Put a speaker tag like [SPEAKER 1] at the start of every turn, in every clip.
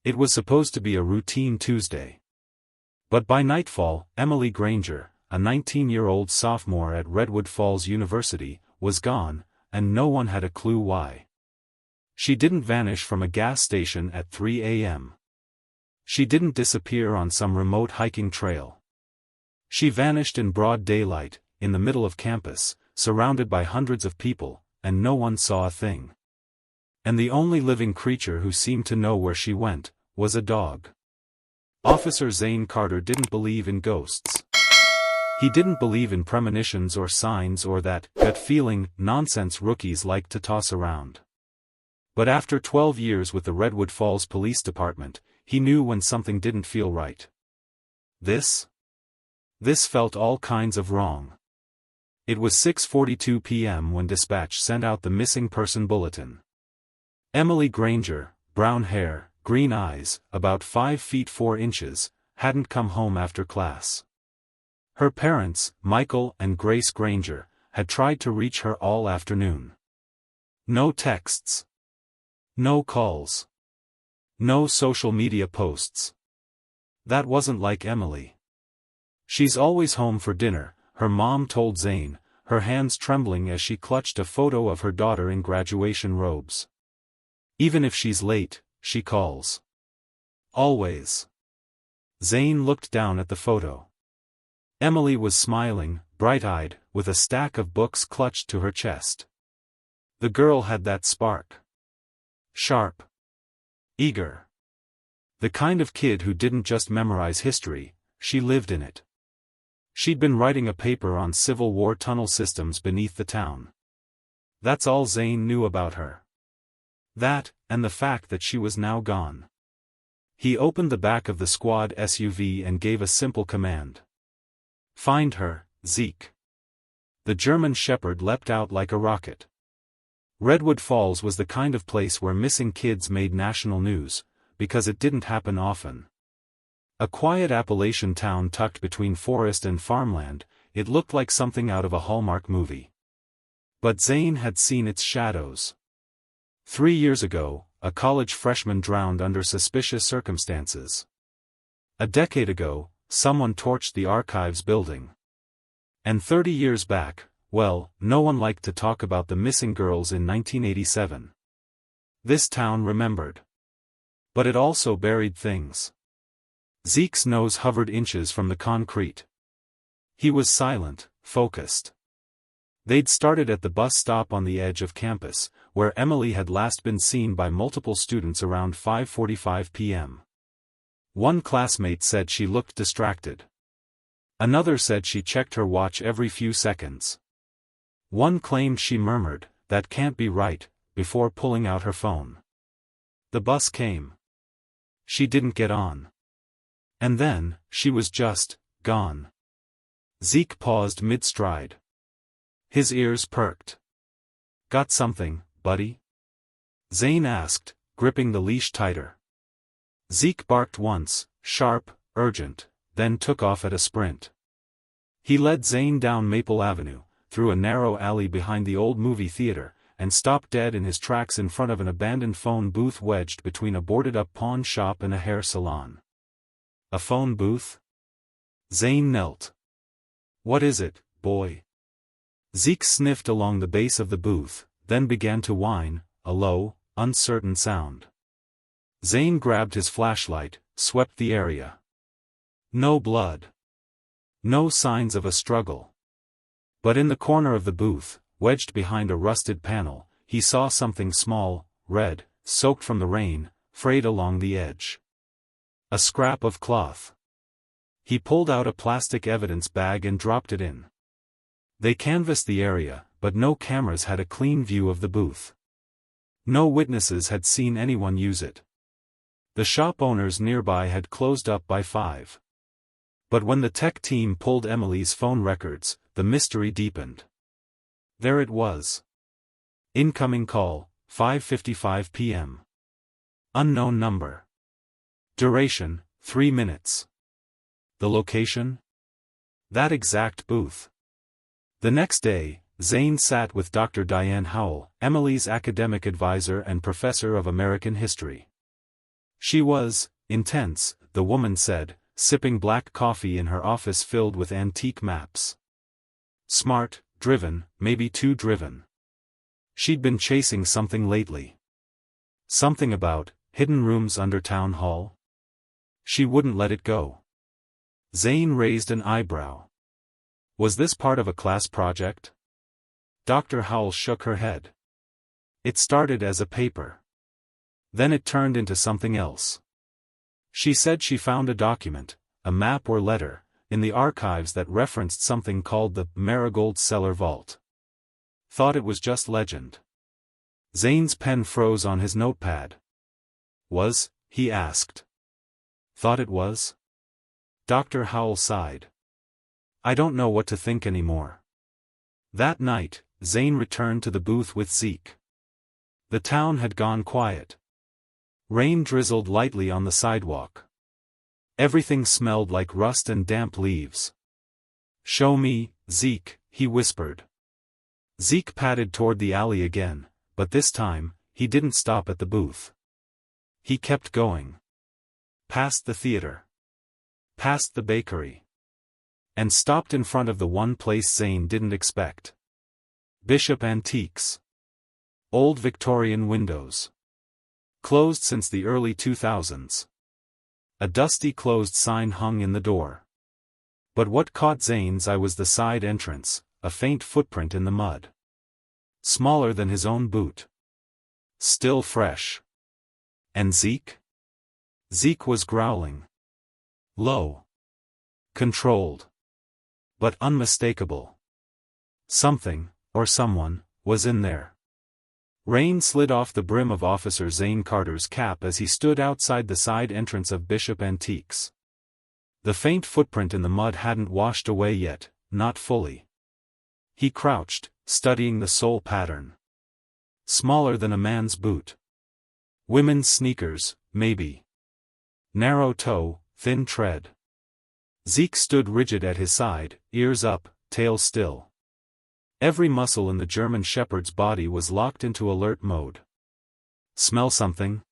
[SPEAKER 1] It was supposed to be a routine Tuesday. But by nightfall, Emily Granger, a 19-year-old sophomore at Redwood Falls University, was gone, and no one had a clue why. She didn't vanish from a gas station at 3 a.m. She didn't disappear on some remote hiking trail. She vanished in broad daylight, in the middle of campus, surrounded by hundreds of people, and no one saw a thing. And the only living creature who seemed to know where she went, was a dog. Officer Zane Carter didn't believe in ghosts. He didn't believe in premonitions or signs or that gut feeling nonsense rookies like to toss around. But after 12 years with the Redwood Falls Police Department, he knew when something didn't feel right. This felt all kinds of wrong. It was 6:42 p.m. when dispatch sent out the missing person bulletin. Emily Granger, brown hair, green eyes, about 5 feet 4 inches, hadn't come home after class. Her parents, Michael and Grace Granger, had tried to reach her all afternoon. No texts. No calls. No social media posts. That wasn't like Emily. She's always home for dinner, her mom told Zane, her hands trembling as she clutched a photo of her daughter in graduation robes. Even if she's late, she calls. Always. Zane looked down at the photo. Emily was smiling, bright-eyed, with a stack of books clutched to her chest. The girl had that spark. Sharp. Eager. The kind of kid who didn't just memorize history, she lived in it. She'd been writing a paper on Civil War tunnel systems beneath the town. That's all Zane knew about her. That, and the fact that she was now gone. He opened the back of the squad SUV and gave a simple command. Find her, Zeke. The German shepherd leapt out like a rocket. Redwood Falls was the kind of place where missing kids made national news, because it didn't happen often. A quiet Appalachian town tucked between forest and farmland, it looked like something out of a Hallmark movie. But Zane had seen its shadows. 3 years ago, a college freshman drowned under suspicious circumstances. A decade ago, someone torched the archives building. And 30 years back, well, no one liked to talk about the missing girls in 1987. This town remembered. But it also buried things. Zeke's nose hovered inches from the concrete. He was silent, focused. They'd started at the bus stop on the edge of campus, where Emily had last been seen by multiple students around 5:45 p.m. One classmate said she looked distracted. Another said she checked her watch every few seconds. One claimed she murmured, "That can't be right," before pulling out her phone. The bus came. She didn't get on. And then, she was just gone. Zeke paused mid-stride. His ears perked. Got something, buddy? Zane asked, gripping the leash tighter. Zeke barked once, sharp, urgent, then took off at a sprint. He led Zane down Maple Avenue, through a narrow alley behind the old movie theater, and stopped dead in his tracks in front of an abandoned phone booth wedged between a boarded-up pawn shop and a hair salon. A phone booth? Zane knelt. What is it, boy? Zeke sniffed along the base of the booth, then began to whine, a low, uncertain sound. Zane grabbed his flashlight, swept the area. No blood. No signs of a struggle. But in the corner of the booth, wedged behind a rusted panel, he saw something small, red, soaked from the rain, frayed along the edge. A scrap of cloth. He pulled out a plastic evidence bag and dropped it in. They canvassed the area, but no cameras had a clean view of the booth. No witnesses had seen anyone use it. The shop owners nearby had closed up by 5. But when the tech team pulled Emily's phone records, the mystery deepened. There it was. Incoming call, 5:55 p.m. Unknown number. Duration, 3 minutes. The location? That exact booth. The next day, Zane sat with Dr. Diane Howell, Emily's academic advisor and professor of American history. She was intense, the woman said, sipping black coffee in her office filled with antique maps. Smart, driven, maybe too driven. She'd been chasing something lately. Something about hidden rooms under town hall. She wouldn't let it go. Zane raised an eyebrow. Was this part of a class project? Dr. Howell shook her head. It started as a paper. Then it turned into something else. She said she found a document, a map or letter, in the archives that referenced something called the Marigold Cellar Vault. Thought it was just legend. Zane's pen froze on his notepad. Was, he asked. Thought it was? Dr. Howell sighed. I don't know what to think anymore. That night, Zane returned to the booth with Zeke. The town had gone quiet. Rain drizzled lightly on the sidewalk. Everything smelled like rust and damp leaves. Show me, Zeke, he whispered. Zeke padded toward the alley again, but this time, he didn't stop at the booth. He kept going. Past the theater. Past the bakery. And stopped in front of the one place Zane didn't expect. Bishop Antiques. Old Victorian windows. Closed since the early 2000s. A dusty closed sign hung in the door. But what caught Zane's eye was the side entrance, a faint footprint in the mud. Smaller than his own boot. Still fresh. And Zeke? Zeke was growling. Low. Controlled. But unmistakable. Something, or someone, was in there. Rain slid off the brim of Officer Zane Carter's cap as he stood outside the side entrance of Bishop Antiques. The faint footprint in the mud hadn't washed away yet, not fully. He crouched, studying the sole pattern. Smaller than a man's boot. Women's sneakers, maybe. Narrow toe, thin tread. Zeke stood rigid at his side, ears up, tail still. Every muscle in the German shepherd's body was locked into alert mode. Smell something?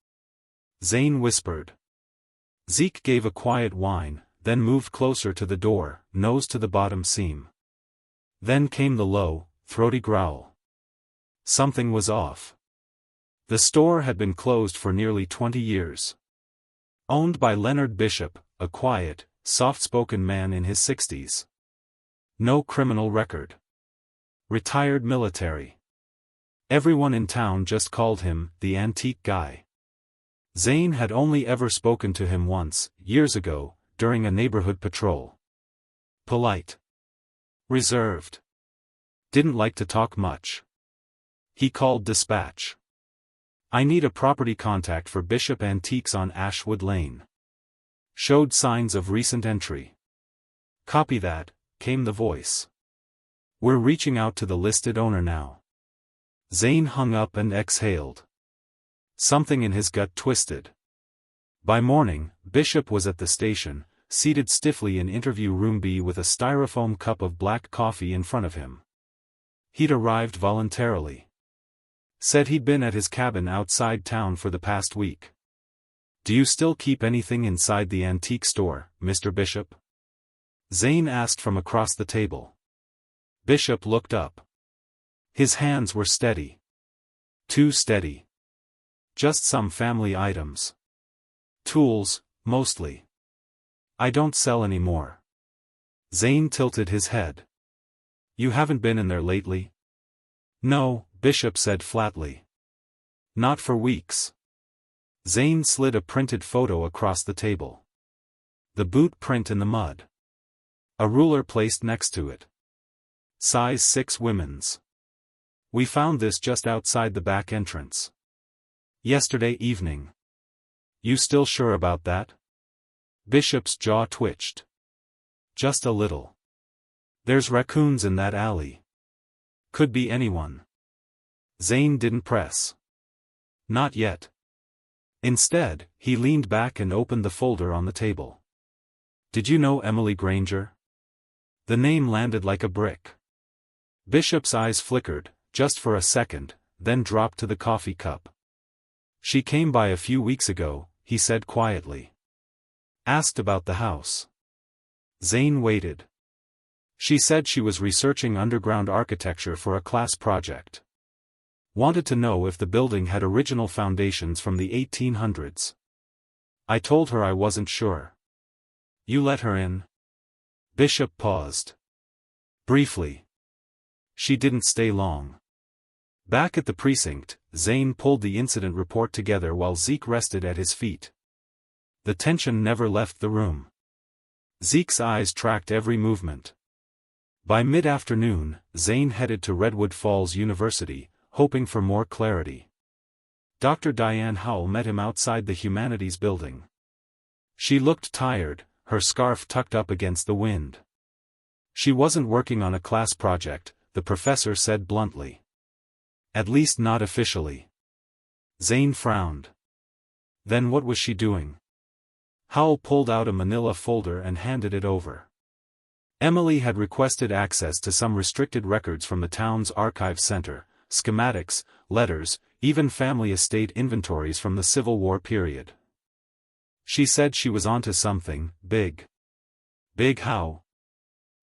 [SPEAKER 1] Zane whispered. Zeke gave a quiet whine, then moved closer to the door, nose to the bottom seam. Then came the low, throaty growl. Something was off. The store had been closed for nearly 20 years. Owned by Leonard Bishop, a quiet, soft-spoken man in his 60s. No criminal record. Retired military. Everyone in town just called him the antique guy. Zane had only ever spoken to him once, years ago, during a neighborhood patrol. Polite. Reserved. Didn't like to talk much. He called dispatch. I need a property contact for Bishop Antiques on Ashwood Lane. Showed signs of recent entry. Copy that, came the voice. We're reaching out to the listed owner now. Zane hung up and exhaled. Something in his gut twisted. By morning, Bishop was at the station, seated stiffly in interview room B with a styrofoam cup of black coffee in front of him. He'd arrived voluntarily. Said he'd been at his cabin outside town for the past week. Do you still keep anything inside the antique store, Mr. Bishop? Zane asked from across the table. Bishop looked up. His hands were steady. Too steady. Just some family items. Tools, mostly. I don't sell anymore. Zane tilted his head. You haven't been in there lately? No, Bishop said flatly. Not for weeks. Zane slid a printed photo across the table. The boot print in the mud. A ruler placed next to it. Size 6 women's. We found this just outside the back entrance. Yesterday evening. You still sure about that? Bishop's jaw twitched. Just a little. There's raccoons in that alley. Could be anyone. Zane didn't press. Not yet. Instead, he leaned back and opened the folder on the table. Did you know Emily Granger? The name landed like a brick. Bishop's eyes flickered, just for a second, then dropped to the coffee cup. She came by a few weeks ago, he said quietly. Asked about the house. Zane waited. She said she was researching underground architecture for a class project. Wanted to know if the building had original foundations from the 1800s. I told her I wasn't sure. You let her in? Bishop paused. Briefly. She didn't stay long. Back at the precinct, Zane pulled the incident report together while Zeke rested at his feet. The tension never left the room. Zeke's eyes tracked every movement. By mid-afternoon, Zane headed to Redwood Falls University, hoping for more clarity. Dr. Diane Howell met him outside the Humanities building. She looked tired, her scarf tucked up against the wind. She wasn't working on a class project, the professor said bluntly. At least not officially. Zane frowned. Then what was she doing? Howell pulled out a manila folder and handed it over. Emily had requested access to some restricted records from the town's archive center, schematics, letters, even family estate inventories from the Civil War period. She said she was onto something big. Big how?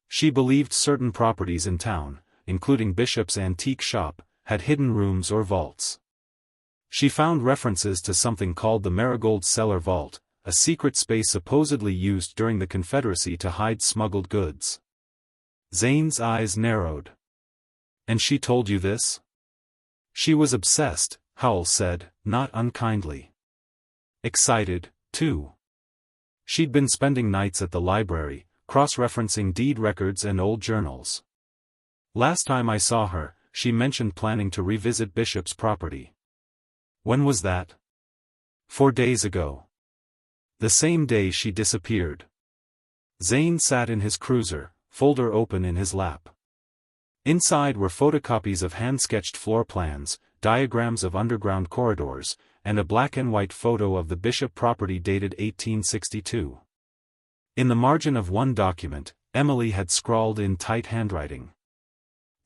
[SPEAKER 1] She believed certain properties in town, including Bishop's antique shop, had hidden rooms or vaults. She found references to something called the Marigold Cellar Vault, a secret space supposedly used during the Confederacy to hide smuggled goods. Zane's eyes narrowed. And she told you this? She was obsessed, Howell said, not unkindly. Excited, too. She'd been spending nights at the library, cross-referencing deed records and old journals. Last time I saw her, she mentioned planning to revisit Bishop's property. When was that? 4 days ago. The same day she disappeared. Zane sat in his cruiser, folder open in his lap. Inside were photocopies of hand-sketched floor plans, diagrams of underground corridors, and a black-and-white photo of the Bishop property dated 1862. In the margin of one document, Emily had scrawled in tight handwriting.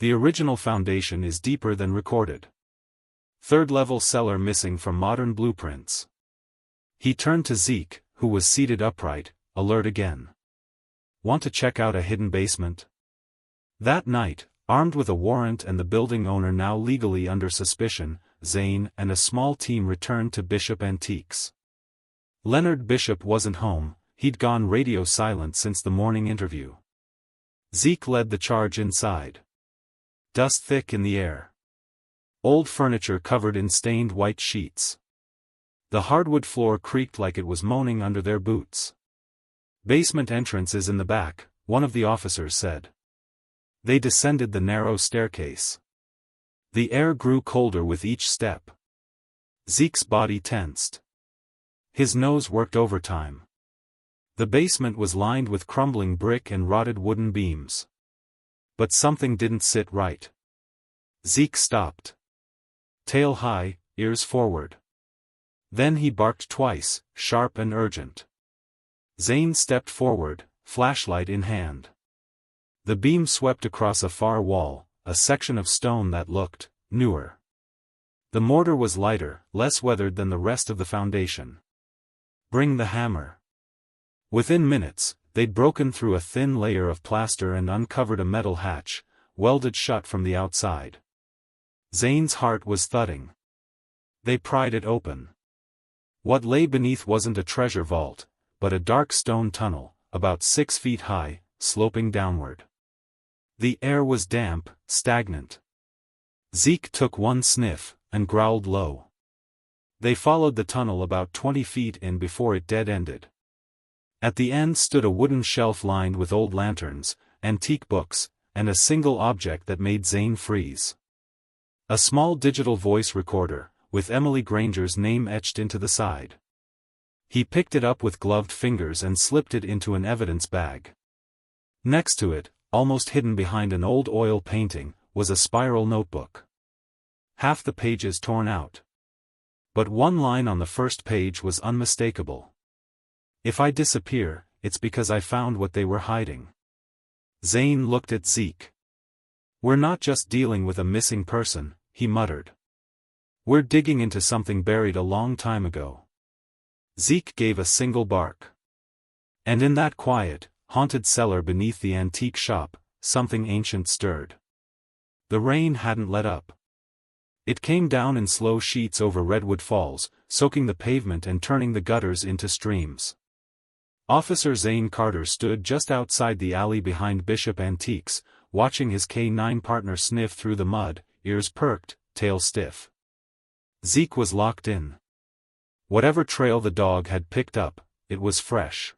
[SPEAKER 1] The original foundation is deeper than recorded. Third-level cellar missing from modern blueprints. He turned to Zeke, who was seated upright, alert again. Want to check out a hidden basement? That night, armed with a warrant and the building owner now legally under suspicion, Zane and a small team returned to Bishop Antiques. Leonard Bishop wasn't home, he'd gone radio silent since the morning interview. Zeke led the charge inside. Dust thick in the air. Old furniture covered in stained white sheets. The hardwood floor creaked like it was moaning under their boots. Basement entrance is in the back, one of the officers said. They descended the narrow staircase. The air grew colder with each step. Zeke's body tensed. His nose worked overtime. The basement was lined with crumbling brick and rotted wooden beams. But something didn't sit right. Zeke stopped. Tail high, ears forward. Then he barked twice, sharp and urgent. Zane stepped forward, flashlight in hand. The beam swept across a far wall, a section of stone that looked newer. The mortar was lighter, less weathered than the rest of the foundation. Bring the hammer. Within minutes, they'd broken through a thin layer of plaster and uncovered a metal hatch, welded shut from the outside. Zane's heart was thudding. They pried it open. What lay beneath wasn't a treasure vault, but a dark stone tunnel, about 6 feet high, sloping downward. The air was damp, stagnant. Zeke took one sniff, and growled low. They followed the tunnel about 20 feet in before it dead-ended. At the end stood a wooden shelf lined with old lanterns, antique books, and a single object that made Zane freeze. A small digital voice recorder, with Emily Granger's name etched into the side. He picked it up with gloved fingers and slipped it into an evidence bag. Next to it, almost hidden behind an old oil painting, was a spiral notebook. Half the pages torn out. But one line on the first page was unmistakable. If I disappear, it's because I found what they were hiding. Zane looked at Zeke. We're not just dealing with a missing person, he muttered. We're digging into something buried a long time ago. Zeke gave a single bark. And in that quiet, haunted cellar beneath the antique shop, something ancient stirred. The rain hadn't let up. It came down in slow sheets over Redwood Falls, soaking the pavement and turning the gutters into streams. Officer Zane Carter stood just outside the alley behind Bishop Antiques, watching his K9 partner sniff through the mud, ears perked, tail stiff. Zeke was locked in. Whatever trail the dog had picked up, it was fresh.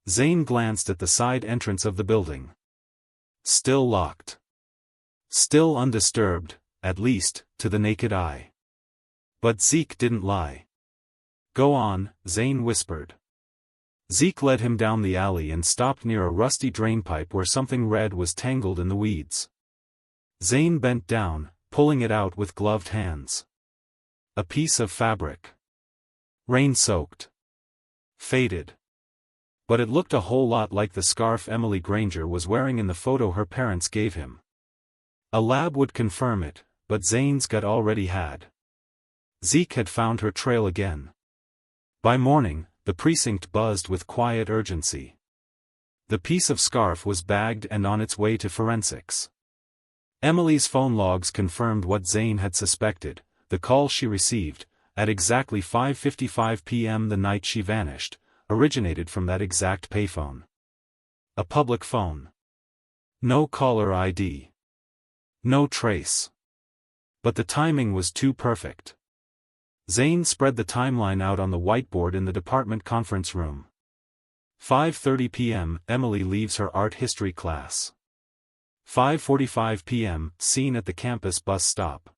[SPEAKER 1] Zane glanced at the side entrance of the building. Still locked. Still undisturbed, at least, to the naked eye. But Zeke didn't lie. "Go on," Zane whispered. Zeke led him down the alley and stopped near a rusty drainpipe where something red was tangled in the weeds. Zane bent down, pulling it out with gloved hands. A piece of fabric. Rain-soaked. Faded. But it looked a whole lot like the scarf Emily Granger was wearing in the photo her parents gave him. A lab would confirm it, but Zane's gut already had. Zeke had found her trail again. By morning, the precinct buzzed with quiet urgency. The piece of scarf was bagged and on its way to forensics. Emily's phone logs confirmed what Zane had suspected. The call she received, at exactly 5:55 p.m. the night she vanished, originated from that exact payphone. A public phone. No caller ID. No trace. But the timing was too perfect. Zane spread the timeline out on the whiteboard in the department conference room. 5:30 p.m. Emily leaves her art history class. 5:45 p.m. Seen at the campus bus stop.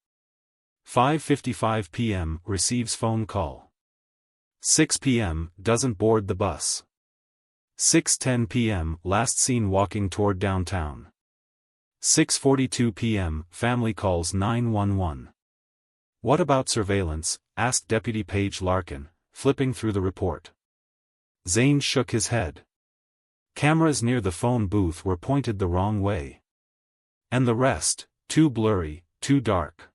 [SPEAKER 1] 5:55 p.m. Receives phone call. 6 p.m. Doesn't board the bus. 6:10 p.m. Last seen walking toward downtown. 6:42 p.m. Family calls 911. "What about surveillance?" asked Deputy Paige Larkin, flipping through the report. Zane shook his head. Cameras near the phone booth were pointed the wrong way. And the rest, too blurry, too dark.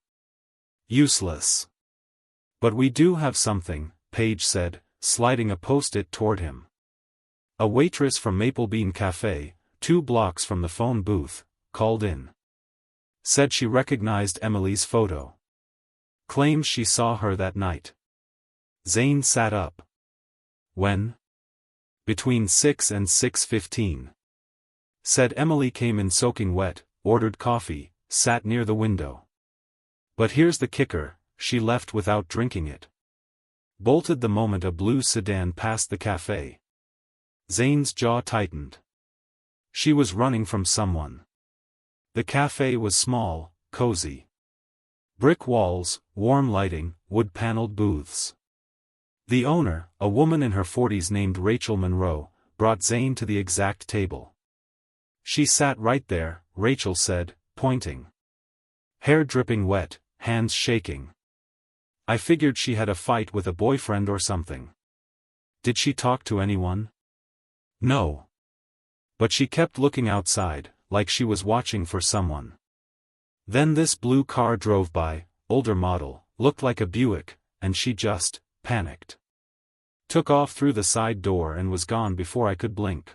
[SPEAKER 1] Useless. "But we do have something," Paige said, sliding a post-it toward him. A waitress from Maple Bean Cafe, 2 blocks from the phone booth, called in. Said she recognized Emily's photo. Claims she saw her that night. Zane sat up. "When?" "Between 6 and 6:15. Said Emily came in soaking wet, ordered coffee, sat near the window. But here's the kicker, she left without drinking it. Bolted the moment a blue sedan passed the cafe." Zane's jaw tightened. She was running from someone. The cafe was small, cozy. Brick walls, warm lighting, wood-paneled booths. The owner, a woman in her 40s named Rachel Monroe, brought Zane to the exact table. "She sat right there," Rachel said, pointing. "Hair dripping wet, hands shaking. I figured she had a fight with a boyfriend or something." "Did she talk to anyone?" "No. But she kept looking outside, like she was watching for someone. Then this blue car drove by, older model, looked like a Buick, and she just panicked. Took off through the side door and was gone before I could blink."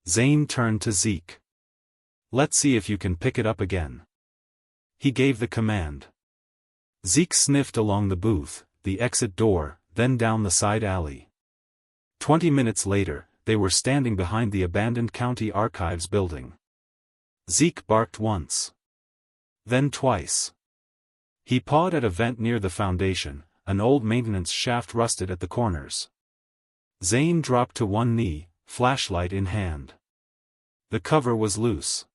[SPEAKER 1] Zane turned to Zeke. "Let's see if you can pick it up again." He gave the command. Zeke sniffed along the booth, the exit door, then down the side alley. 20 minutes later, they were standing behind the abandoned county archives building. Zeke barked once. Then twice. He pawed at a vent near the foundation, an old maintenance shaft rusted at the corners. Zane dropped to one knee, flashlight in hand. The cover was loose.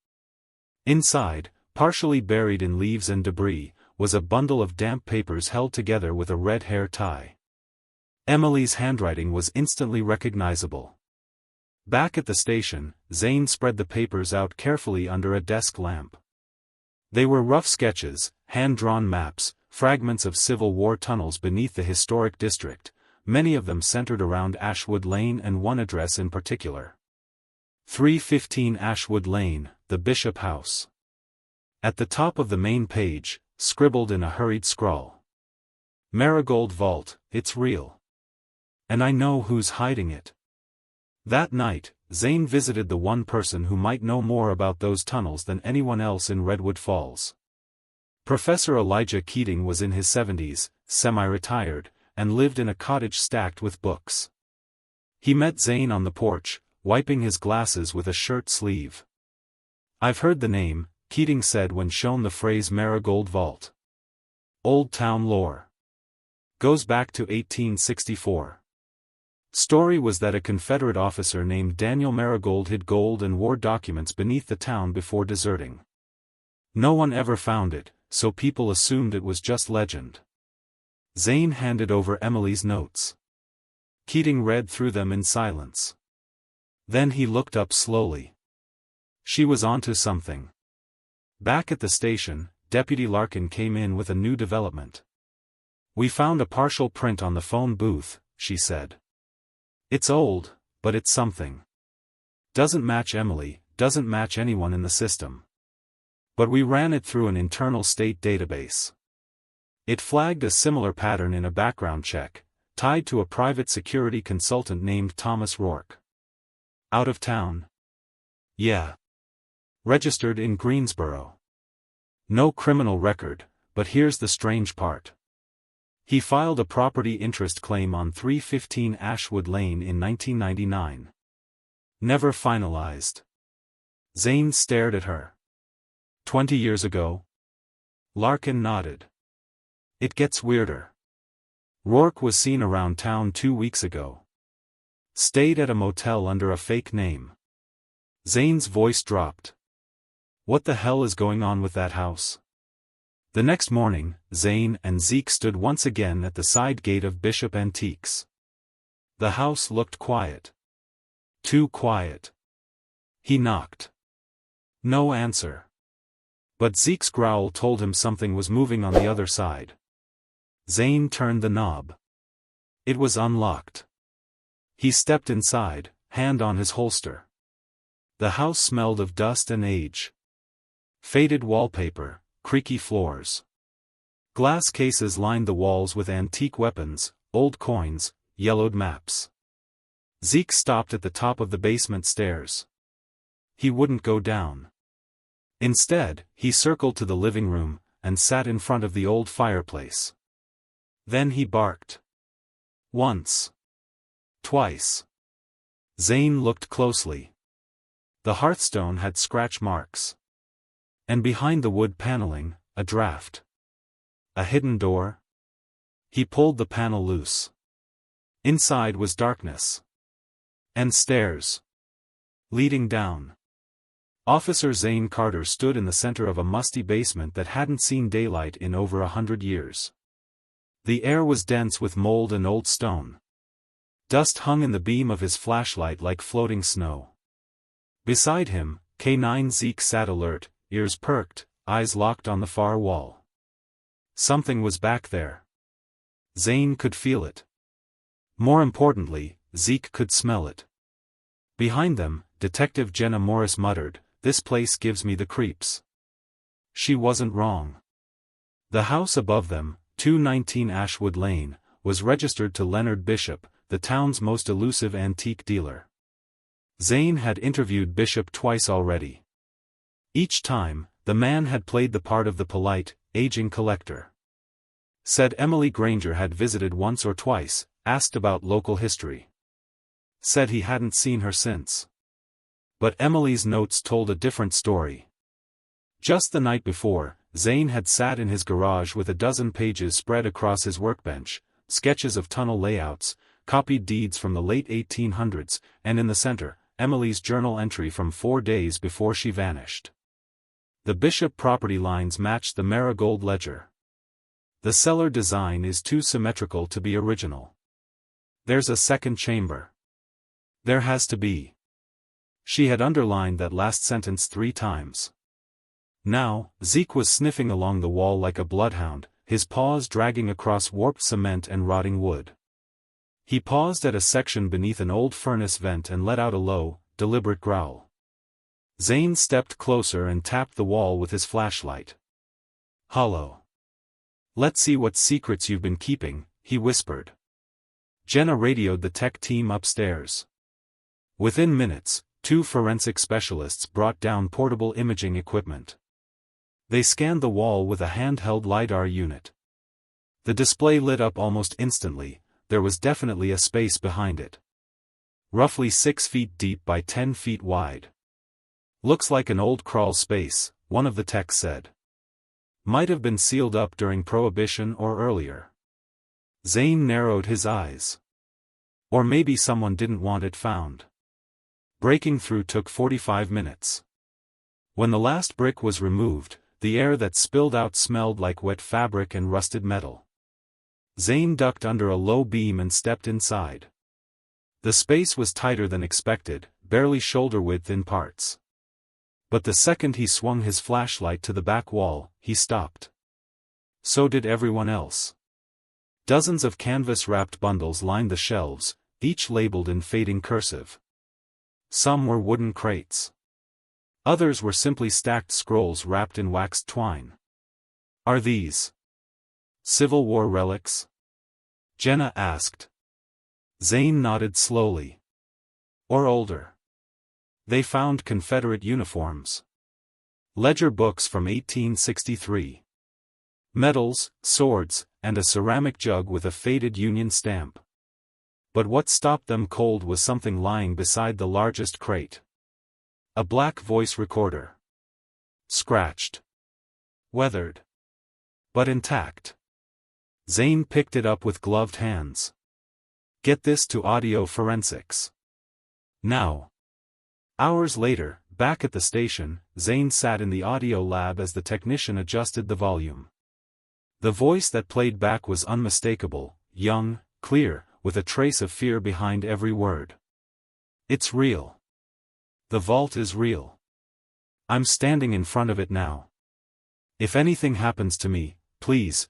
[SPEAKER 1] Inside, partially buried in leaves and debris, was a bundle of damp papers held together with a red hair tie. Emily's handwriting was instantly recognizable. Back at the station, Zane spread the papers out carefully under a desk lamp. They were rough sketches, hand-drawn maps, fragments of Civil War tunnels beneath the historic district, many of them centered around Ashwood Lane and one address in particular. 315 Ashwood Lane, the Bishop House. At the top of the main page, scribbled in a hurried scrawl. "Marigold Vault, it's real. And I know who's hiding it. That night, Zane visited the one person who might know more about those tunnels than anyone else in Redwood Falls. Professor Elijah Keating was in his 70s, semi-retired, and lived in a cottage stacked with books. He met Zane on the porch, wiping his glasses with a shirt sleeve. "I've heard the name," Keating said when shown the phrase Marigold Vault. "Old town lore. Goes back to 1864. Story was that a Confederate officer named Daniel Marigold hid gold and war documents beneath the town before deserting. No one ever found it, so people assumed it was just legend." Zane handed over Emily's notes. Keating read through them in silence. Then he looked up slowly. She was onto something. Back at the station, Deputy Larkin came in with a new development. "We found a partial print on the phone booth," she said. "It's old, but it's something. Doesn't match Emily, doesn't match anyone in the system. But we ran it through an internal state database. It flagged a similar pattern in a background check, tied to a private security consultant named Thomas Rourke. Out of town? Yeah. Registered in Greensboro. No criminal record, but here's the strange part. He filed a property interest claim on 315 Ashwood Lane in 1999. Never finalized." Zane stared at her. 20 years ago? Larkin nodded. "It gets weirder. Rourke was seen around town 2 weeks ago. Stayed at a motel under a fake name." Zane's voice dropped. "What the hell is going on with that house?" The next morning, Zane and Zeke stood once again at the side gate of Bishop Antiques. The house looked quiet. Too quiet. He knocked. No answer. But Zeke's growl told him something was moving on the other side. Zane turned the knob. It was unlocked. He stepped inside, hand on his holster. The house smelled of dust and age. Faded wallpaper, creaky floors. Glass cases lined the walls with antique weapons, old coins, yellowed maps. Zeke stopped at the top of the basement stairs. He wouldn't go down. Instead, he circled to the living room, and sat in front of the old fireplace. Then he barked. Once. Twice. Zane looked closely. The hearthstone had scratch marks. And behind the wood paneling, a draft. A hidden door? He pulled the panel loose. Inside was darkness. And stairs. Leading down. Officer Zane Carter stood in the center of a musty basement that hadn't seen daylight in over 100 years. The air was dense with mold and old stone. Dust hung in the beam of his flashlight like floating snow. Beside him, K9 Zeke sat alert, ears perked, eyes locked on the far wall. Something was back there. Zane could feel it. More importantly, Zeke could smell it. Behind them, Detective Jenna Morris muttered, "This place gives me the creeps." She wasn't wrong. The house above them, 219 Ashwood Lane, was registered to Leonard Bishop, the town's most elusive antique dealer. Zane had interviewed Bishop twice already. Each time, the man had played the part of the polite, aging collector. Said Emily Granger had visited once or twice, asked about local history. Said he hadn't seen her since. But Emily's notes told a different story. Just the night before, Zane had sat in his garage with a dozen pages spread across his workbench, sketches of tunnel layouts, copied deeds from the late 1800s, and in the center, Emily's journal entry from 4 days before she vanished. The Bishop property lines matched the Marigold ledger. The cellar design is too symmetrical to be original. There's a second chamber. There has to be. She had underlined that last sentence 3 times. Now, Zeke was sniffing along the wall like a bloodhound, his paws dragging across warped cement and rotting wood. He paused at a section beneath an old furnace vent and let out a low, deliberate growl. Zane stepped closer and tapped the wall with his flashlight. "Hollow. Let's see what secrets you've been keeping," he whispered. Jenna radioed the tech team upstairs. Within minutes, 2 forensic specialists brought down portable imaging equipment. They scanned the wall with a handheld LiDAR unit. The display lit up almost instantly. There was definitely a space behind it. Roughly 6 feet deep by 10 feet wide. Looks like an old crawl space, one of the techs said. Might have been sealed up during Prohibition or earlier. Zane narrowed his eyes. Or maybe someone didn't want it found. Breaking through took 45 minutes. When the last brick was removed, the air that spilled out smelled like wet fabric and rusted metal. Zane ducked under a low beam and stepped inside. The space was tighter than expected, barely shoulder width in parts. But the second he swung his flashlight to the back wall, he stopped. So did everyone else. Dozens of canvas-wrapped bundles lined the shelves, each labeled in fading cursive. Some were wooden crates. Others were simply stacked scrolls wrapped in waxed twine. Are these Civil War relics? Jenna asked. Zane nodded slowly. Or older. They found Confederate uniforms. Ledger books from 1863. Medals, swords, and a ceramic jug with a faded Union stamp. But what stopped them cold was something lying beside the largest crate. A black voice recorder. Scratched. Weathered. But intact. Zane picked it up with gloved hands. Get this to audio forensics. Now. Hours later, back at the station, Zane sat in the audio lab as the technician adjusted the volume. The voice that played back was unmistakable, young, clear, with a trace of fear behind every word. It's real. The vault is real. I'm standing in front of it now. If anything happens to me, please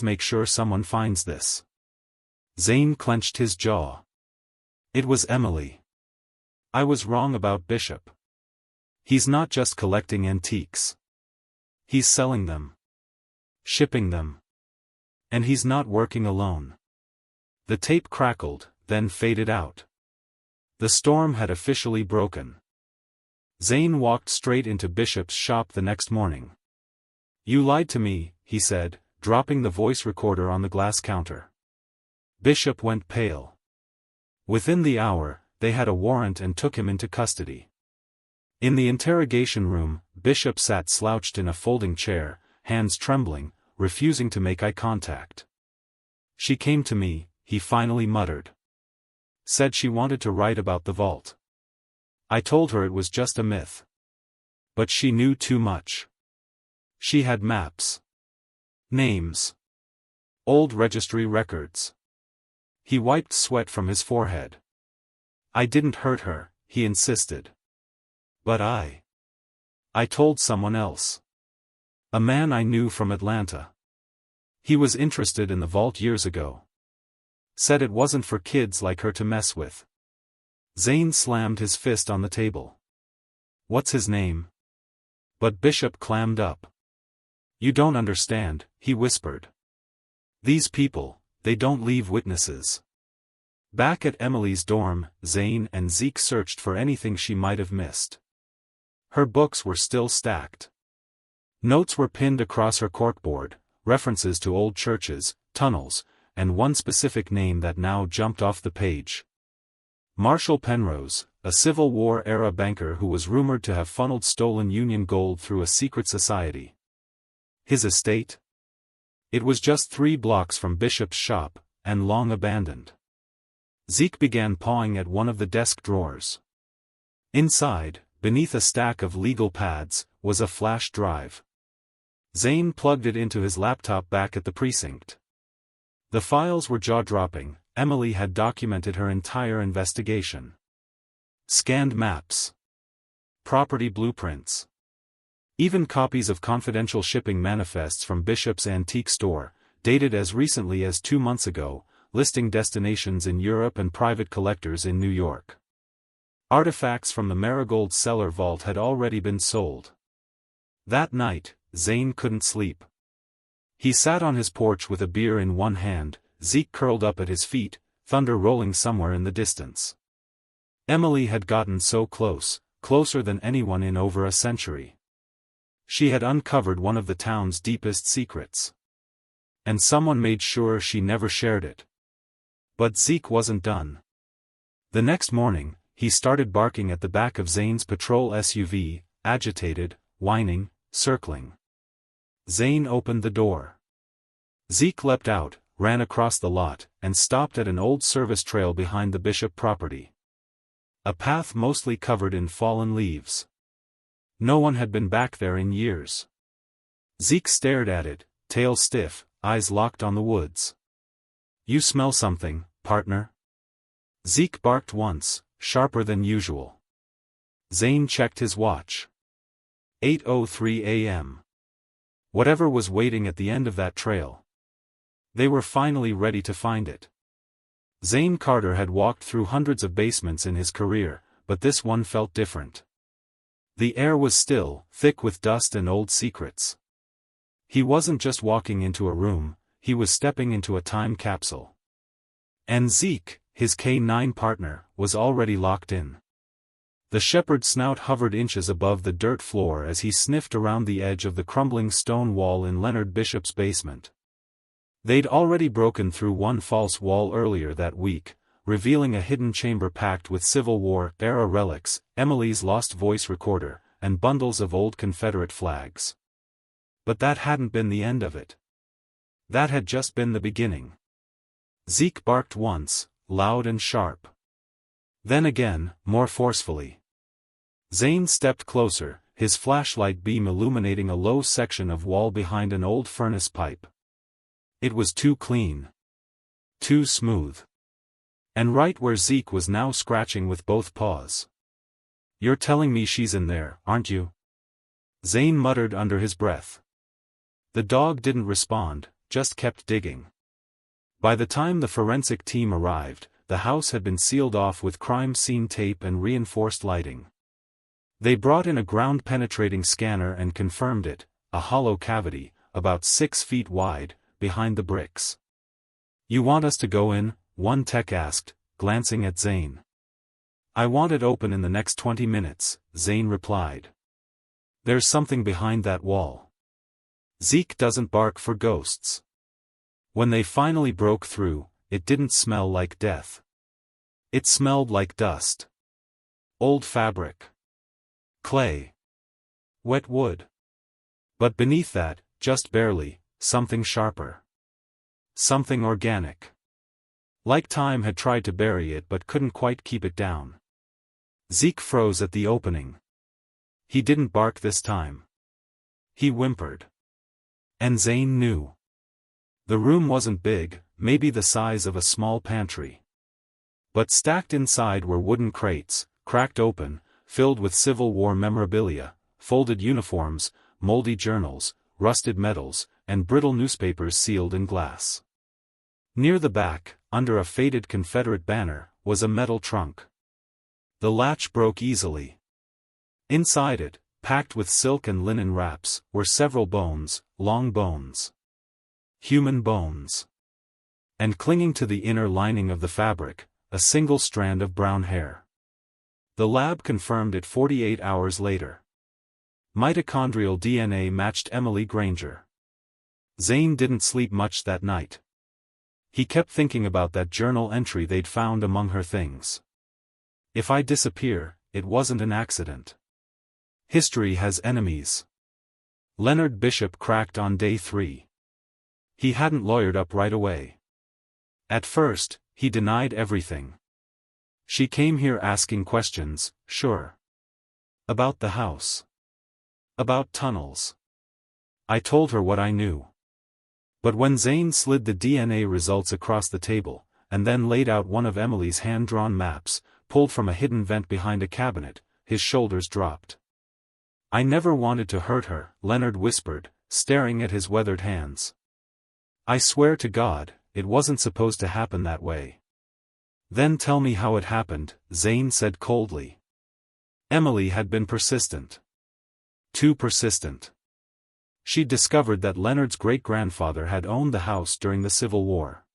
[SPEAKER 1] make sure someone finds this. Zane clenched his jaw. It was Emily. I was wrong about Bishop. He's not just collecting antiques. He's selling them. Shipping them. And he's not working alone. The tape crackled, then faded out. The storm had officially broken. Zane walked straight into Bishop's shop the next morning. You lied to me, he said, dropping the voice recorder on the glass counter. Bishop went pale. Within the hour, they had a warrant and took him into custody. In the interrogation room, Bishop sat slouched in a folding chair, hands trembling, refusing to make eye contact. She came to me, he finally muttered. Said she wanted to write about the vault. I told her it was just a myth. But she knew too much. She had maps. Names. Old registry records. He wiped sweat from his forehead. I didn't hurt her, he insisted. But I told someone else. A man I knew from Atlanta. He was interested in the vault years ago. Said it wasn't for kids like her to mess with. Zane slammed his fist on the table. What's his name? But Bishop clammed up. You don't understand, he whispered. These people, they don't leave witnesses. Back at Emily's dorm, Zane and Zeke searched for anything she might have missed. Her books were still stacked. Notes were pinned across her corkboard, references to old churches, tunnels, and one specific name that now jumped off the page. Marshall Penrose, a Civil War-era banker who was rumored to have funneled stolen Union gold through a secret society. His estate? It was just 3 blocks from Bishop's shop, and long abandoned. Zeke began pawing at one of the desk drawers. Inside, beneath a stack of legal pads, was a flash drive. Zane plugged it into his laptop back at the precinct. The files were jaw-dropping. Emily had documented her entire investigation. Scanned maps. Property blueprints. Even copies of confidential shipping manifests from Bishop's antique store, dated as recently as 2 months ago, listing destinations in Europe and private collectors in New York. Artifacts from the Marigold cellar vault had already been sold. That night, Zane couldn't sleep. He sat on his porch with a beer in one hand, Zeke curled up at his feet, thunder rolling somewhere in the distance. Emily had gotten so close, closer than anyone in over a century. She had uncovered one of the town's deepest secrets. And someone made sure she never shared it. But Zeke wasn't done. The next morning, he started barking at the back of Zane's patrol SUV, agitated, whining, circling. Zane opened the door. Zeke leapt out, ran across the lot, and stopped at an old service trail behind the Bishop property. A path mostly covered in fallen leaves. No one had been back there in years. Zeke stared at it, tail stiff, eyes locked on the woods. "You smell something, partner?" Zeke barked once, sharper than usual. Zane checked his watch. 8:03 a.m. Whatever was waiting at the end of that trail. They were finally ready to find it. Zane Carter had walked through hundreds of basements in his career, but this one felt different. The air was still, thick with dust and old secrets. He wasn't just walking into a room, he was stepping into a time capsule. And Zeke, his K9 partner, was already locked in. The shepherd's snout hovered inches above the dirt floor as he sniffed around the edge of the crumbling stone wall in Leonard Bishop's basement. They'd already broken through one false wall earlier that week, revealing a hidden chamber packed with Civil War-era relics, Emily's lost voice recorder, and bundles of old Confederate flags. But that hadn't been the end of it. That had just been the beginning. Zeke barked once, loud and sharp. Then again, more forcefully. Zane stepped closer, his flashlight beam illuminating a low section of wall behind an old furnace pipe. It was too clean. Too smooth. And right where Zeke was now scratching with both paws. "You're telling me she's in there, aren't you?" Zane muttered under his breath. The dog didn't respond, just kept digging. By the time the forensic team arrived, the house had been sealed off with crime scene tape and reinforced lighting. They brought in a ground-penetrating scanner and confirmed it, a hollow cavity, about 6 feet wide, behind the bricks. "You want us to go in?" one tech asked, glancing at Zane. "I want it open in the next 20 minutes, Zane replied. "There's something behind that wall. Zeke doesn't bark for ghosts." When they finally broke through, it didn't smell like death. It smelled like dust. Old fabric. Clay. Wet wood. But beneath that, just barely, something sharper. Something organic. Like time had tried to bury it but couldn't quite keep it down. Zeke froze at the opening. He didn't bark this time. He whimpered. And Zane knew. The room wasn't big, maybe the size of a small pantry. But stacked inside were wooden crates, cracked open, filled with Civil War memorabilia, folded uniforms, moldy journals, rusted medals, and brittle newspapers sealed in glass. Near the back, under a faded Confederate banner, was a metal trunk. The latch broke easily. Inside it, packed with silk and linen wraps, were several bones, long bones. Human bones. And clinging to the inner lining of the fabric, a single strand of brown hair. The lab confirmed it 48 hours later. Mitochondrial DNA matched Emily Granger. Zane didn't sleep much that night. He kept thinking about that journal entry they'd found among her things. "If I disappear, it wasn't an accident. History has enemies." Leonard Bishop cracked on day 3. He hadn't lawyered up right away. At first, he denied everything. "She came here asking questions, sure. About the house. About tunnels. I told her what I knew." But when Zane slid the DNA results across the table, and then laid out one of Emily's hand-drawn maps, pulled from a hidden vent behind a cabinet, his shoulders dropped. "I never wanted to hurt her," Leonard whispered, staring at his weathered hands. "I swear to God, it wasn't supposed to happen that way." "Then tell me how it happened," Zane said coldly. Emily had been persistent. Too persistent. She'd discovered that Leonard's great-grandfather had owned the house during the Civil War.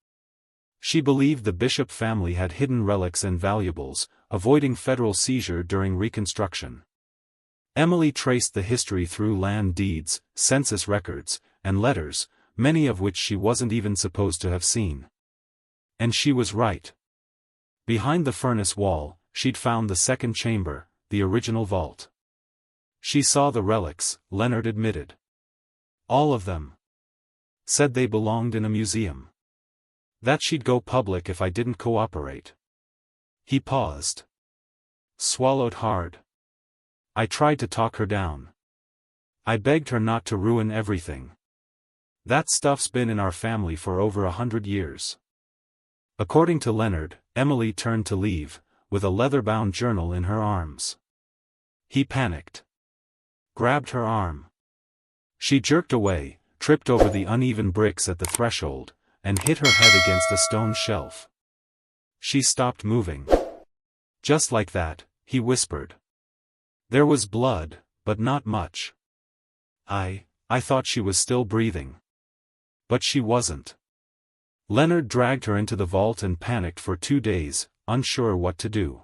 [SPEAKER 1] She believed the Bishop family had hidden relics and valuables, avoiding federal seizure during Reconstruction. Emily traced the history through land deeds, census records, and letters, many of which she wasn't even supposed to have seen. And she was right. Behind the furnace wall, she'd found the second chamber, the original vault. She saw the relics, Leonard admitted. All of them. Said they belonged in a museum. That she'd go public if I didn't cooperate. He paused. Swallowed hard. I tried to talk her down. I begged her not to ruin everything. That stuff's been in our family for over 100 years. According to Leonard, Emily turned to leave, with a leather-bound journal in her arms. He panicked. Grabbed her arm. She jerked away, tripped over the uneven bricks at the threshold, and hit her head against a stone shelf. She stopped moving. Just like that, he whispered. There was blood, but not much. I thought she was still breathing. But she wasn't. Leonard dragged her into the vault and panicked for 2 days, unsure what to do.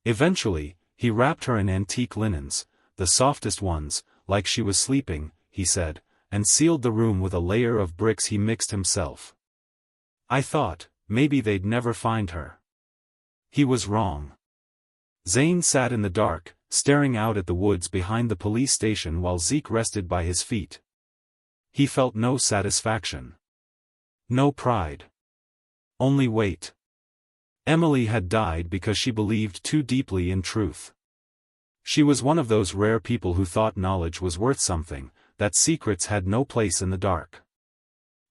[SPEAKER 1] Eventually, he wrapped her in antique linens, the softest ones, like she was sleeping, he said, and sealed the room with a layer of bricks he mixed himself. I thought, maybe they'd never find her. He was wrong. Zane sat in the dark, staring out at the woods behind the police station while Zeke rested by his feet. He felt no satisfaction. No pride. Only weight. Emily had died because she believed too deeply in truth. She was one of those rare people who thought knowledge was worth something, that secrets had no place in the dark.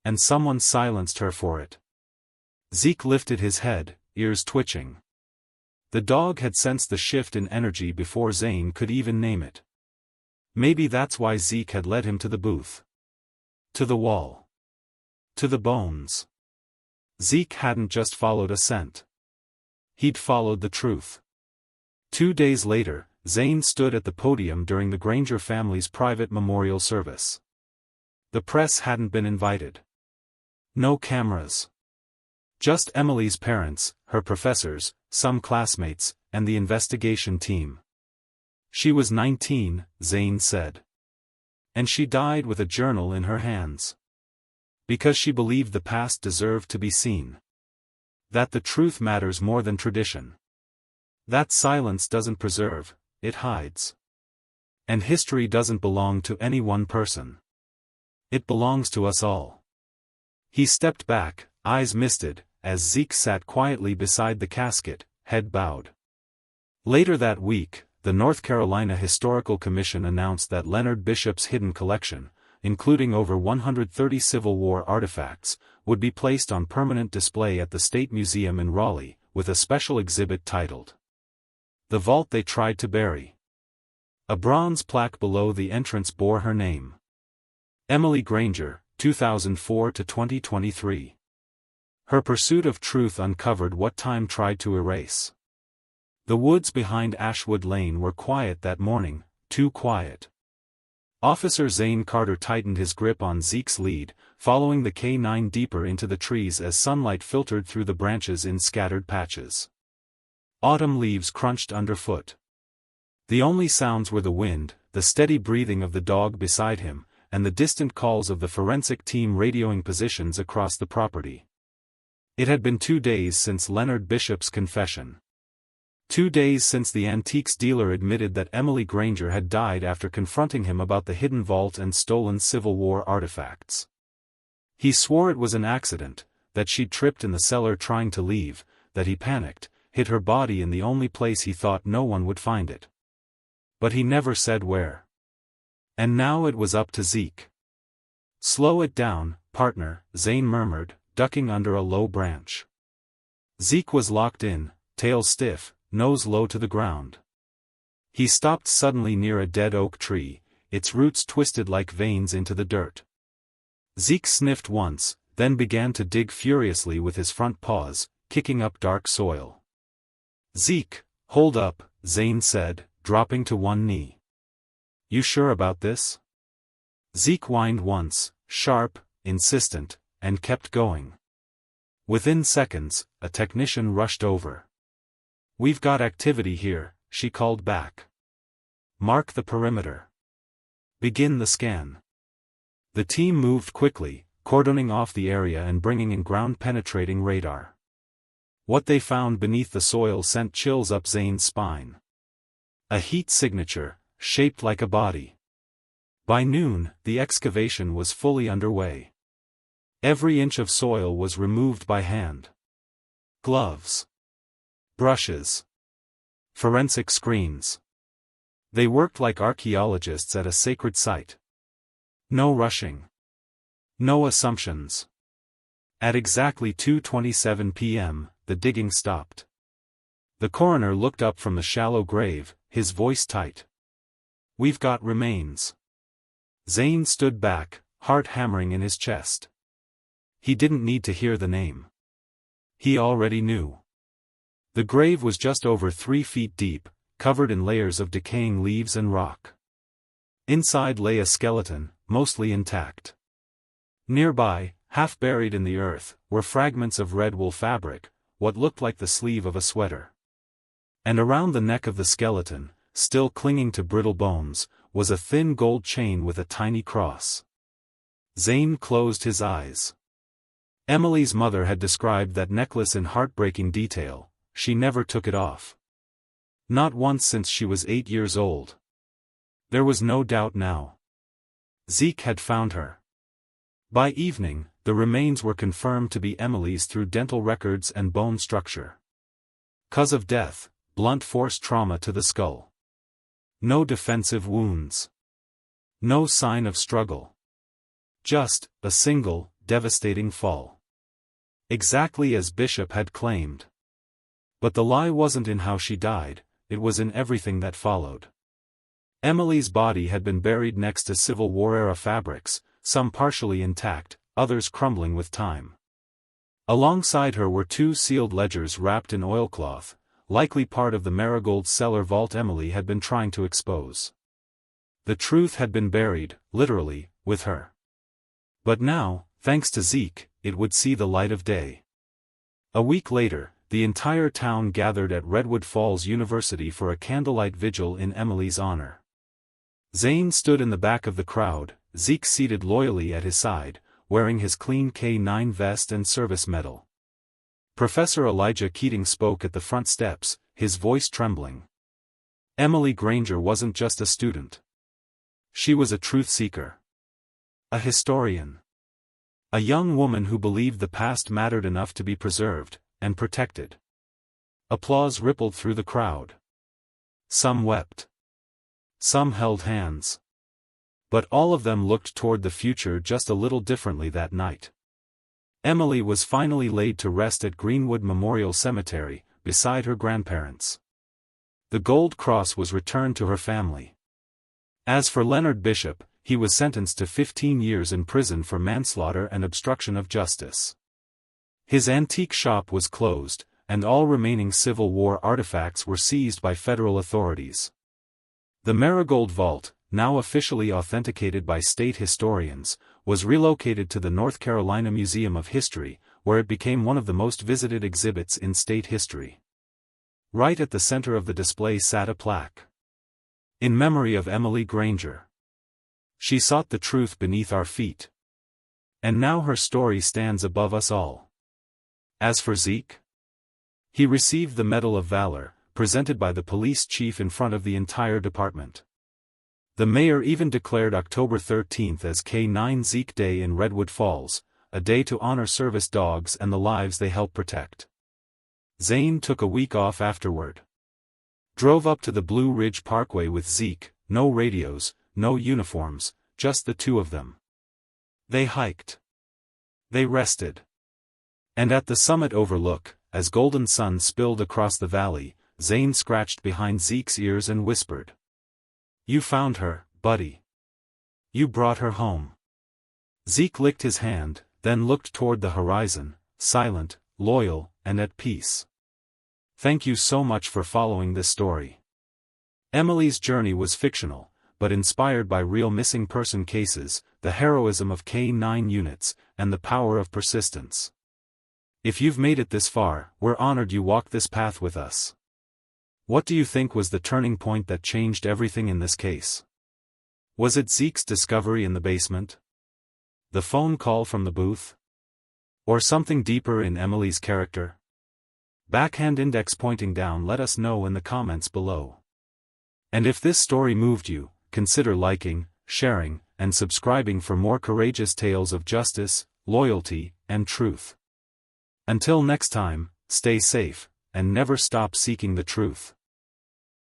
[SPEAKER 1] And someone silenced her for it. Zeke lifted his head, ears twitching. The dog had sensed the shift in energy before Zane could even name it. Maybe that's why Zeke had led him to the booth. To the wall. To the bones. Zeke hadn't just followed a scent. He'd followed the truth. 2 days later, Zane stood at the podium during the Granger family's private memorial service. The press hadn't been invited. No cameras. Just Emily's parents, her professors, some classmates, and the investigation team. She was 19, Zane said. And she died with a journal in her hands. Because she believed the past deserved to be seen. That the truth matters more than tradition. That silence doesn't preserve, it hides. And history doesn't belong to any one person. It belongs to us all. He stepped back, eyes misted, as Zeke sat quietly beside the casket, head bowed. Later that week, the North Carolina Historical Commission announced that Leonard Bishop's hidden collection, including over 130 Civil War artifacts, would be placed on permanent display at the State Museum in Raleigh, with a special exhibit titled "The Vault They Tried to Bury." A bronze plaque below the entrance bore her name. Emily Granger, 2004 to 2023. Her pursuit of truth uncovered what time tried to erase. The woods behind Ashwood Lane were quiet that morning, too quiet. Officer Zane Carter tightened his grip on Zeke's lead, following the K9 deeper into the trees as sunlight filtered through the branches in scattered patches. Autumn leaves crunched underfoot. The only sounds were the wind, the steady breathing of the dog beside him, and the distant calls of the forensic team radioing positions across the property. It had been 2 days since Leonard Bishop's confession. 2 days since the antiques dealer admitted that Emily Granger had died after confronting him about the hidden vault and stolen Civil War artifacts. He swore it was an accident, that she'd tripped in the cellar trying to leave, that he panicked, hid her body in the only place he thought no one would find it. But he never said where. And now it was up to Zeke. "Slow it down, partner," Zane murmured, ducking under a low branch. Zeke was locked in, tail stiff, nose low to the ground. He stopped suddenly near a dead oak tree, its roots twisted like veins into the dirt. Zeke sniffed once, then began to dig furiously with his front paws, kicking up dark soil. "Zeke, hold up," Zane said, dropping to one knee. "You sure about this?" Zeke whined once, sharp, insistent, and kept going. Within seconds, a technician rushed over. "We've got activity here," she called back. "Mark the perimeter. Begin the scan." The team moved quickly, cordoning off the area and bringing in ground-penetrating radar. What they found beneath the soil sent chills up Zane's spine. A heat signature, shaped like a body. By noon, the excavation was fully underway. Every inch of soil was removed by hand. Gloves. Brushes. Forensic screens. They worked like archaeologists at a sacred site. No rushing. No assumptions. At exactly 2:27 p.m., the digging stopped. The coroner looked up from the shallow grave, his voice tight. "We've got remains." Zane stood back, heart hammering in his chest. He didn't need to hear the name. He already knew. The grave was just over 3 feet deep, covered in layers of decaying leaves and rock. Inside lay a skeleton, mostly intact. Nearby, half buried in the earth, were fragments of red wool fabric, what looked like the sleeve of a sweater. And around the neck of the skeleton, still clinging to brittle bones, was a thin gold chain with a tiny cross. Zane closed his eyes. Emily's mother had described that necklace in heartbreaking detail. She never took it off. Not once since she was 8 years old. There was no doubt now. Zeke had found her. By evening, the remains were confirmed to be Emily's through dental records and bone structure. Cause of death, blunt force trauma to the skull. No defensive wounds. No sign of struggle. Just a single, devastating fall. Exactly as Bishop had claimed. But the lie wasn't in how she died, it was in everything that followed. Emily's body had been buried next to Civil War-era fabrics, some partially intact, others crumbling with time. Alongside her were 2 sealed ledgers wrapped in oilcloth, likely part of the Marigold cellar vault Emily had been trying to expose. The truth had been buried, literally, with her. But now, thanks to Zeke, it would see the light of day. A week later, the entire town gathered at Redwood Falls University for a candlelight vigil in Emily's honor. Zane stood in the back of the crowd, Zeke seated loyally at his side, wearing his clean K9 vest and service medal. Professor Elijah Keating spoke at the front steps, his voice trembling. Emily Granger wasn't just a student. She was a truth seeker. A historian. A young woman who believed the past mattered enough to be preserved and protected. Applause rippled through the crowd. Some wept. Some held hands. But all of them looked toward the future just a little differently that night. Emily was finally laid to rest at Greenwood Memorial Cemetery, beside her grandparents. The gold cross was returned to her family. As for Leonard Bishop, he was sentenced to 15 years in prison for manslaughter and obstruction of justice. His antique shop was closed, and all remaining Civil War artifacts were seized by federal authorities. The Marigold Vault, now officially authenticated by state historians, was relocated to the North Carolina Museum of History, where it became one of the most visited exhibits in state history. Right at the center of the display sat a plaque. In memory of Emily Granger. She sought the truth beneath our feet. And now her story stands above us all. As for Zeke, he received the Medal of Valor, presented by the police chief in front of the entire department. The mayor even declared October 13th as K9 Zeke Day in Redwood Falls, a day to honor service dogs and the lives they help protect. Zane took a week off afterward. Drove up to the Blue Ridge Parkway with Zeke, no radios, no uniforms, just the 2 of them. They hiked. They rested. And at the summit overlook, as golden sun spilled across the valley, Zane scratched behind Zeke's ears and whispered. "You found her, buddy. You brought her home." Zeke licked his hand, then looked toward the horizon, silent, loyal, and at peace. "Thank you so much for following this story." Emily's journey was fictional, but inspired by real missing person cases, the heroism of K9 units, and the power of persistence. If you've made it this far, we're honored you walked this path with us. What do you think was the turning point that changed everything in this case? Was it Zeke's discovery in the basement? The phone call from the booth? Or something deeper in Emily's character? Backhand index pointing down, let us know in the comments below. And if this story moved you, consider liking, sharing, and subscribing for more courageous tales of justice, loyalty, and truth. Until next time, stay safe, and never stop seeking the truth.